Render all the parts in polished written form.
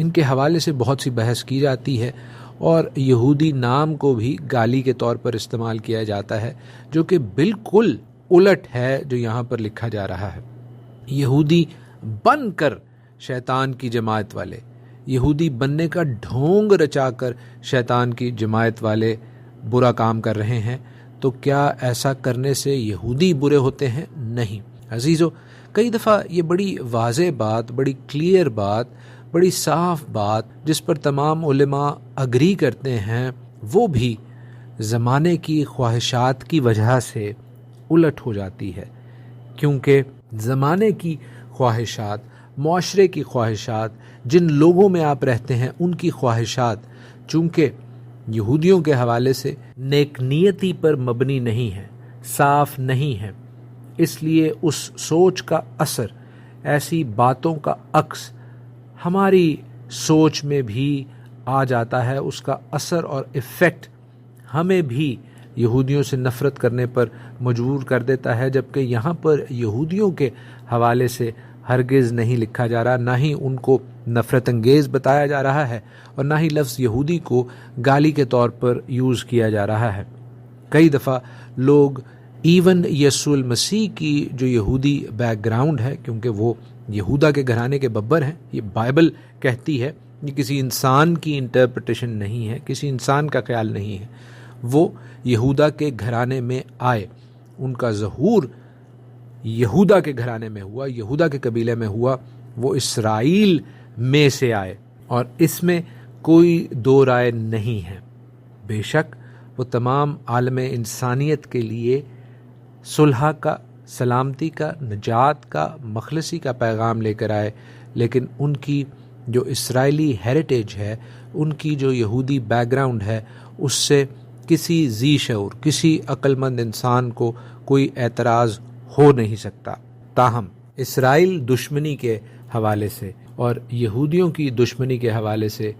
ان کے حوالے سے بہت سی بحث کی جاتی ہے، اور یہودی نام کو بھی گالی کے طور پر استعمال کیا جاتا ہے، جو کہ بالکل الٹ ہے جو یہاں پر لکھا جا رہا ہے۔ یہودی بن کر شیطان کی جماعت والے، یہودی بننے کا ڈھونگ رچا کر شیطان کی جماعت والے برا کام کر رہے ہیں، تو کیا ایسا کرنے سے یہودی برے ہوتے ہیں؟ نہیں عزیزو، کئی دفعہ یہ بڑی واضح بات، بڑی کلیئر بات، بڑی صاف بات جس پر تمام علماء اگری کرتے ہیں، وہ بھی زمانے کی خواہشات کی وجہ سے الٹ ہو جاتی ہے، کیونکہ زمانے کی خواہشات، معاشرے کی خواہشات، جن لوگوں میں آپ رہتے ہیں ان کی خواہشات چونکہ یہودیوں کے حوالے سے نیک نیتی پر مبنی نہیں ہے، صاف نہیں ہے، اس لیے اس سوچ کا اثر، ایسی باتوں کا عکس ہماری سوچ میں بھی آ جاتا ہے، اس کا اثر اور ایفیکٹ ہمیں بھی یہودیوں سے نفرت کرنے پر مجبور کر دیتا ہے، جبکہ یہاں پر یہودیوں کے حوالے سے ہرگز نہیں لکھا جا رہا، نہ ہی ان کو نفرت انگیز بتایا جا رہا ہے، اور نہ ہی لفظ یہودی کو گالی کے طور پر یوز کیا جا رہا ہے۔ کئی دفعہ لوگ ایون یسوع المسیح کی جو یہودی بیک گراؤنڈ ہے، کیونکہ وہ یہودا کے گھرانے کے ببر ہیں، یہ بائبل کہتی ہے، یہ کسی انسان کی انٹرپریٹیشن نہیں ہے، کسی انسان کا خیال نہیں ہے، وہ یہودا کے گھرانے میں آئے، ان کا ظہور یہودا کے گھرانے میں ہوا، یہودا کے قبیلے میں ہوا، وہ اسرائیل میں سے آئے، اور اس میں کوئی دو رائے نہیں ہے۔ بے شک وہ تمام عالم انسانیت کے لیے صلح کا، سلامتی کا، نجات کا، مخلصی کا پیغام لے کر آئے، لیکن ان کی جو اسرائیلی ہیریٹیج ہے، ان کی جو یہودی بیک گراؤنڈ ہے، اس سے کسی ذی شعور، کسی عقل مند انسان کو کوئی اعتراض ہو نہیں سکتا۔ تاہم اسرائیل دشمنی کے حوالے سے اور یہودیوں کی دشمنی کے حوالے سے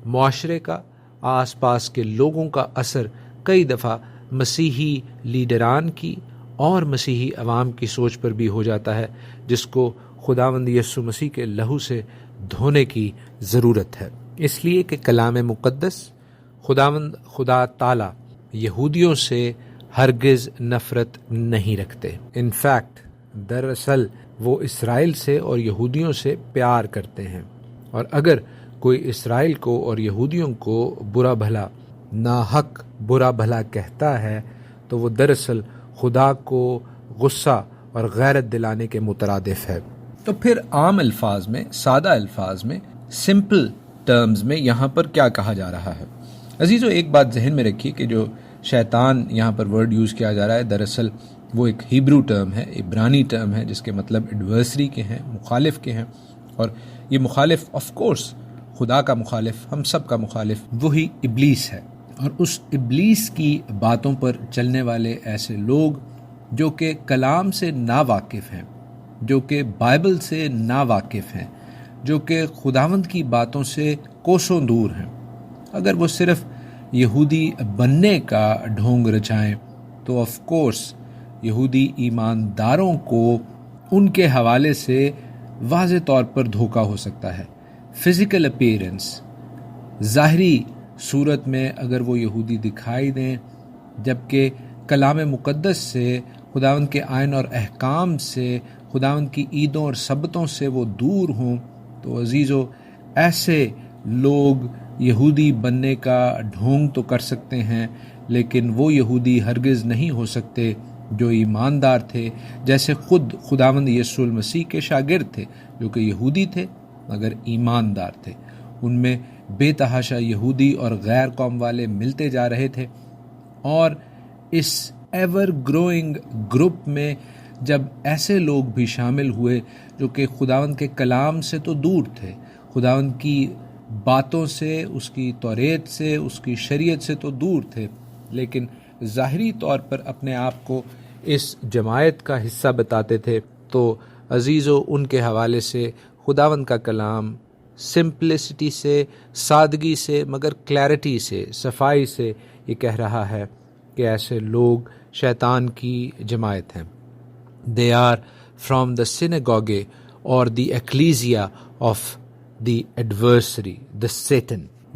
معاشرے کا، آس پاس کے لوگوں کا اثر کئی دفعہ مسیحی لیڈران کی اور مسیحی عوام کی سوچ پر بھی ہو جاتا ہے، جس کو خداوند یسوع مسیح کے لہو سے دھونے کی ضرورت ہے، اس لیے کہ کلام مقدس، خداوند خدا تعالی یہودیوں سے ہرگز نفرت نہیں رکھتے۔ انفیکٹ دراصل وہ اسرائیل سے اور یہودیوں سے پیار کرتے ہیں، اور اگر کوئی اسرائیل کو اور یہودیوں کو برا بھلا، ناحق برا بھلا کہتا ہے، تو وہ دراصل خدا کو غصہ اور غیرت دلانے کے مترادف ہے۔ تو پھر عام الفاظ میں، سادہ الفاظ میں، سمپل ٹرمز میں یہاں پر کیا کہا جا رہا ہے؟ عزیزو، ایک بات ذہن میں رکھیے کہ جو شیطان یہاں پر ورڈ یوز کیا جا رہا ہے، دراصل وہ ایک ہیبرو ٹرم ہے، عبرانی ٹرم ہے، جس کے مطلب ایڈورسری کے ہیں، مخالف کے ہیں، اور یہ مخالف آف کورس خدا کا مخالف، ہم سب کا مخالف وہی ابلیس ہے، اور اس ابلیس کی باتوں پر چلنے والے ایسے لوگ جو کہ کلام سے نا واقف ہیں، جو کہ بائبل سے نا واقف ہیں، جو کہ خداوند کی باتوں سے کوسوں دور ہیں، اگر وہ صرف یہودی بننے کا ڈھونگ رچائیں تو آف کورس یہودی ایمانداروں کو ان کے حوالے سے واضح طور پر دھوکہ ہو سکتا ہے۔ فزیکل اپیرنس، ظاہری صورت میں اگر وہ یہودی دکھائی دیں، جبکہ کلام مقدس سے، خداوند کے آئین اور احکام سے، خداوند کی عیدوں اور سبتوں سے وہ دور ہوں، تو عزیزو ایسے لوگ یہودی بننے کا ڈھونگ تو کر سکتے ہیں، لیکن وہ یہودی ہرگز نہیں ہو سکتے جو ایماندار تھے، جیسے خود خداوند یسوع المسیح کے شاگرد تھے، جو کہ یہودی تھے مگر ایماندار تھے۔ ان میں بے تحاشا یہودی اور غیر قوم والے ملتے جا رہے تھے، اور اس ایور گروئنگ گروپ میں جب ایسے لوگ بھی شامل ہوئے جو کہ خداوند کے کلام سے تو دور تھے، خداوند کی باتوں سے، اس کی توریت سے، اس کی شریعت سے تو دور تھے، لیکن ظاہری طور پر اپنے آپ کو اس جماعت کا حصہ بتاتے تھے، تو عزیزو ان کے حوالے سے خداوند کا کلام سمپلسٹی سے، سادگی سے، مگر کلیرٹی سے، صفائی سے یہ کہہ رہا ہے کہ ایسے لوگ شیطان کی جماعت ہیں۔ They are from the synagogue or the ecclesia of the adversary, the Satan.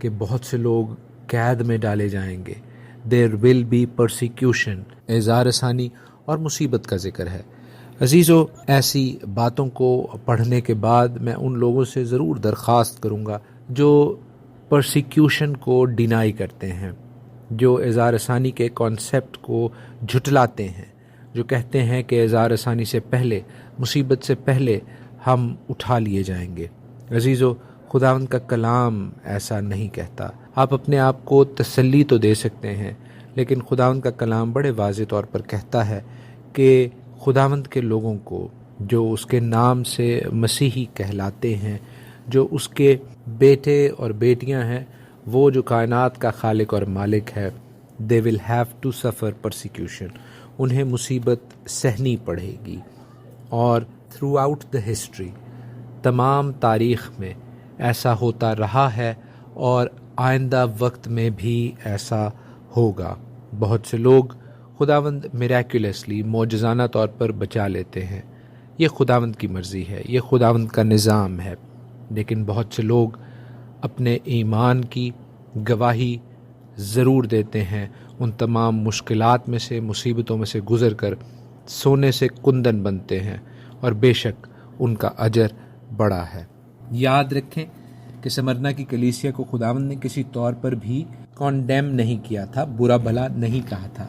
کہ بہت سے لوگ قید میں ڈالے جائیں گے. There will be persecution. اعزار ثانی اور مصیبت کا ذکر ہے. عزیزو، ایسی باتوں کو پڑھنے کے بعد میں ان لوگوں سے ضرور درخواست کروں گا جو پرسیکیوشن کو ڈینائی کرتے ہیں، جو اعزار ثانی کے کانسیپٹ کو جھٹلاتے ہیں، جو کہتے ہیں کہ اعزار ثانی سے پہلے، مصیبت سے پہلے ہم اٹھا لیے جائیں گے. عزیزو، خداوند کا کلام ایسا نہیں کہتا. آپ اپنے آپ کو تسلی تو دے سکتے ہیں، لیکن خداوند کا کلام بڑے واضح طور پر کہتا ہے کہ خداوند کے لوگوں کو جو اس کے نام سے مسیحی کہلاتے ہیں، جو اس کے بیٹے اور بیٹیاں ہیں، وہ جو کائنات کا خالق اور مالک ہے، they will have to suffer persecution. انہیں مصیبت سہنی پڑے گی. اور تھرو آؤٹ دا ہسٹری، تمام تاریخ میں ایسا ہوتا رہا ہے اور آئندہ وقت میں بھی ایسا ہوگا. بہت سے لوگ خداوند میریکولسلی، معجزانہ طور پر بچا لیتے ہیں. یہ خداوند کی مرضی ہے، یہ خداوند کا نظام ہے. لیکن بہت سے لوگ اپنے ایمان کی گواہی ضرور دیتے ہیں، ان تمام مشکلات میں سے، مصیبتوں میں سے گزر کر سونے سے کندن بنتے ہیں، اور بے شک ان کا اجر بڑا ہے. یاد رکھیں کہ سمرنا کی کلیسیا کو خداوند نے کسی طور پر بھی کانڈیم نہیں کیا تھا، برا بھلا نہیں کہا تھا.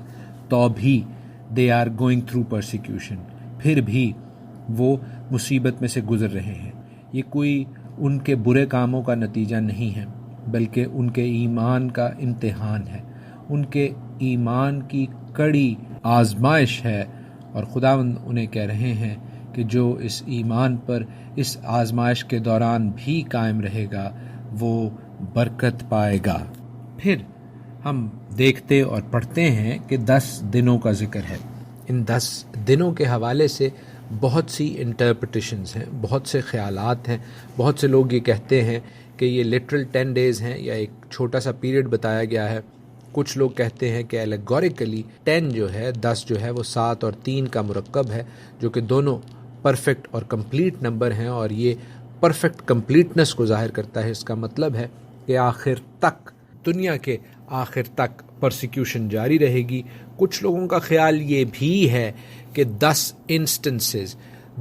تو بھی they are going through persecution, پھر بھی وہ مصیبت میں سے گزر رہے ہیں. یہ کوئی ان کے برے کاموں کا نتیجہ نہیں ہے، بلکہ ان کے ایمان کا امتحان ہے، ان کے ایمان کی کڑی آزمائش ہے. اور خداوند انہیں کہہ رہے ہیں کہ جو اس ایمان پر اس آزمائش کے دوران بھی قائم رہے گا وہ برکت پائے گا. پھر ہم دیکھتے اور پڑھتے ہیں کہ 10 دنوں کا ذکر ہے. ان 10 دنوں کے حوالے سے بہت سی انٹرپریٹیشنز ہیں، بہت سے خیالات ہیں. بہت سے لوگ یہ کہتے ہیں کہ یہ لٹرل 10 ڈیز ہیں یا ایک چھوٹا سا پیریڈ بتایا گیا ہے. کچھ لوگ کہتے ہیں کہ الیگوریکلی 10 جو ہے، 10 جو ہے وہ 7 اور 3 کا مرکب ہے، جو کہ دونوں پرفیکٹ اور کمپلیٹ نمبر ہیں، اور یہ پرفیکٹ کمپلیٹنس کو ظاہر کرتا ہے. اس کا مطلب ہے کہ آخر تک، دنیا کے آخر تک پرسیکیوشن جاری رہے گی. کچھ لوگوں کا خیال یہ بھی ہے کہ 10 انسٹنسز،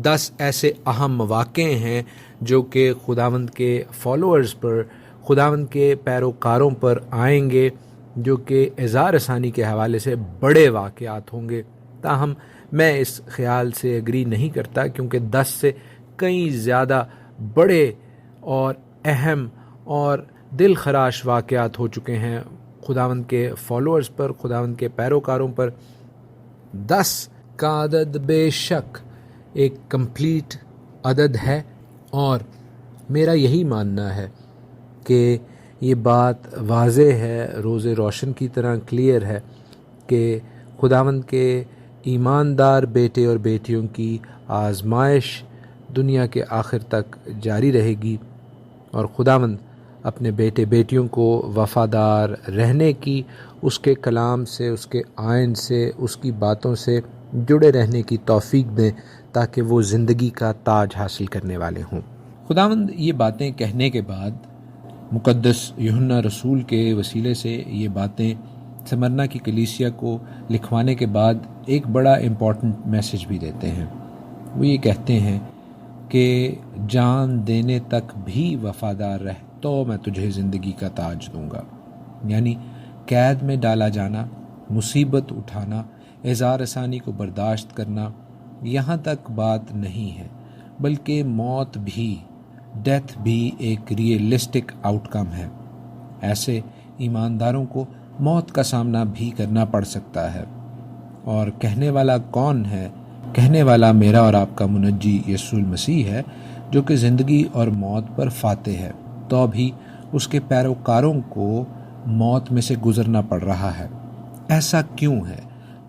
10 ایسے اہم مواقع ہیں جو کہ خداوند کے فالوورز پر، خداوند کے پیروکاروں پر آئیں گے، جو کہ اعزار ثانی کے حوالے سے بڑے واقعات ہوں گے. تاہم میں اس خیال سے اگری نہیں کرتا، کیونکہ 10 سے کئی زیادہ بڑے اور اہم اور دل خراش واقعات ہو چکے ہیں خداوند کے فالوورز پر، خداوند کے پیروکاروں پر. 10 کا عدد بے شک ایک کمپلیٹ عدد ہے، اور میرا یہی ماننا ہے کہ یہ بات واضح ہے، روز روشن کی طرح کلیئر ہے کہ خداوند کے ایماندار بیٹے اور بیٹیوں کی آزمائش دنیا کے آخر تک جاری رہے گی، اور خداوند اپنے بیٹے بیٹیوں کو وفادار رہنے کی، اس کے کلام سے، اس کے آئین سے، اس کی باتوں سے جڑے رہنے کی توفیق دیں، تاکہ وہ زندگی کا تاج حاصل کرنے والے ہوں. خداوند یہ باتیں کہنے کے بعد، مقدس یوحنا رسول کے وسیلے سے یہ باتیں سمرنا کی کلیسیا کو لکھوانے کے بعد ایک بڑا امپورٹنٹ میسج بھی دیتے ہیں. وہ یہ کہتے ہیں کہ جان دینے تک بھی وفادار رہ تو میں تجھے زندگی کا تاج دوں گا. یعنی قید میں ڈالا جانا، مصیبت اٹھانا، اعزار ثانی کو برداشت کرنا، یہاں تک بات نہیں ہے، بلکہ موت بھی، ڈیتھ بھی ایک ریئلسٹک آؤٹ کم ہے. ایسے ایمانداروں کو موت کا سامنا بھی کرنا پڑ سکتا ہے. اور کہنے والا کون ہے؟ کہنے والا میرا اور آپ کا منجی یسوع المسیح ہے، جو کہ زندگی اور موت پر فاتح ہے. تو بھی اس کے پیروکاروں کو موت میں سے گزرنا پڑ رہا ہے. ایسا کیوں ہے؟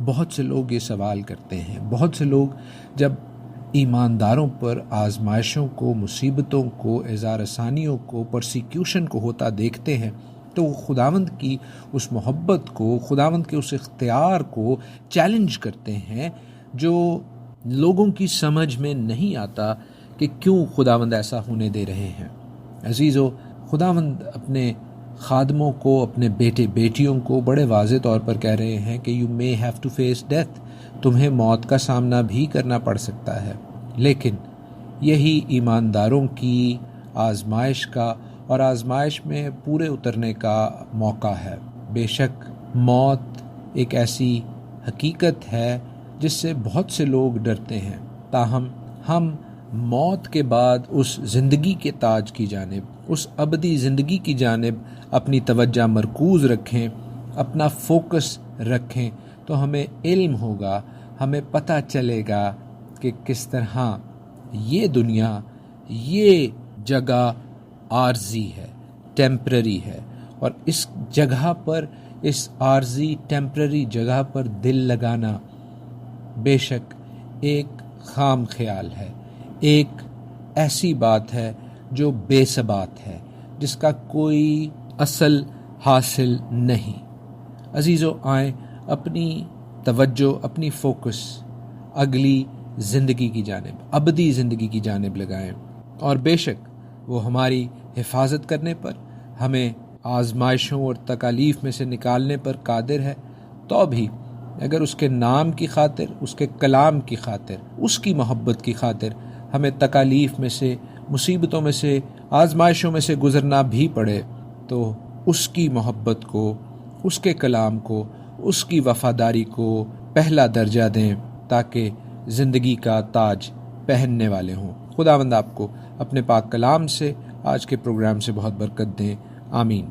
بہت سے لوگ یہ سوال کرتے ہیں. بہت سے لوگ جب ایمانداروں پر آزمائشوں کو، مصیبتوں کو، اعزار ثانیوں کو، پرسیکیوشن کو ہوتا دیکھتے ہیں تو وہ خداوند کی اس محبت کو، خداوند کے اس اختیار کو چیلنج کرتے ہیں جو لوگوں کی سمجھ میں نہیں آتا کہ کیوں خداوند ایسا ہونے دے رہے ہیں۔ عزیزو، خداوند اپنے خادموں کو، اپنے بیٹے بیٹیوں کو بڑے واضح طور پر کہہ رہے ہیں کہ you may have to face death, تمہیں موت کا سامنا بھی کرنا پڑ سکتا ہے، لیکن یہی ایمانداروں کی آزمائش کا اور آزمائش میں پورے اترنے کا موقع ہے۔ بے شک موت ایک ایسی حقیقت ہے جس سے بہت سے لوگ ڈرتے ہیں، تاہم ہم موت کے بعد اس زندگی کے تاج کی جانب، اس ابدی زندگی کی جانب اپنی توجہ مرکوز رکھیں، اپنا فوکس رکھیں، تو ہمیں علم ہوگا، ہمیں پتہ چلے گا کہ کس طرح یہ دنیا، یہ جگہ عارضی ہے، ٹیمپرری ہے، اور اس جگہ پر، اس عارضی ٹیمپرری جگہ پر دل لگانا بے شک ایک خام خیال ہے، ایک ایسی بات ہے جو بے ثبات ہے، جس کا کوئی اصل حاصل نہیں۔ عزیزو، آئیں اپنی توجہ، اپنی فوکس اگلی زندگی کی جانب، ابدی زندگی کی جانب لگائیں، اور بے شک وہ ہماری حفاظت کرنے پر، ہمیں آزمائشوں اور تکالیف میں سے نکالنے پر قادر ہے، تو بھی اگر اس کے نام کی خاطر، اس کے کلام کی خاطر، اس کی محبت کی خاطر ہمیں تکالیف میں سے، مصیبتوں میں سے، آزمائشوں میں سے گزرنا بھی پڑے، تو اس کی محبت کو، اس کے کلام کو، اس کی وفاداری کو پہلا درجہ دیں، تاکہ زندگی کا تاج پہننے والے ہوں۔ خداوند آپ کو اپنے پاک کلام سے، آج کے پروگرام سے بہت برکت دیں۔ آمین۔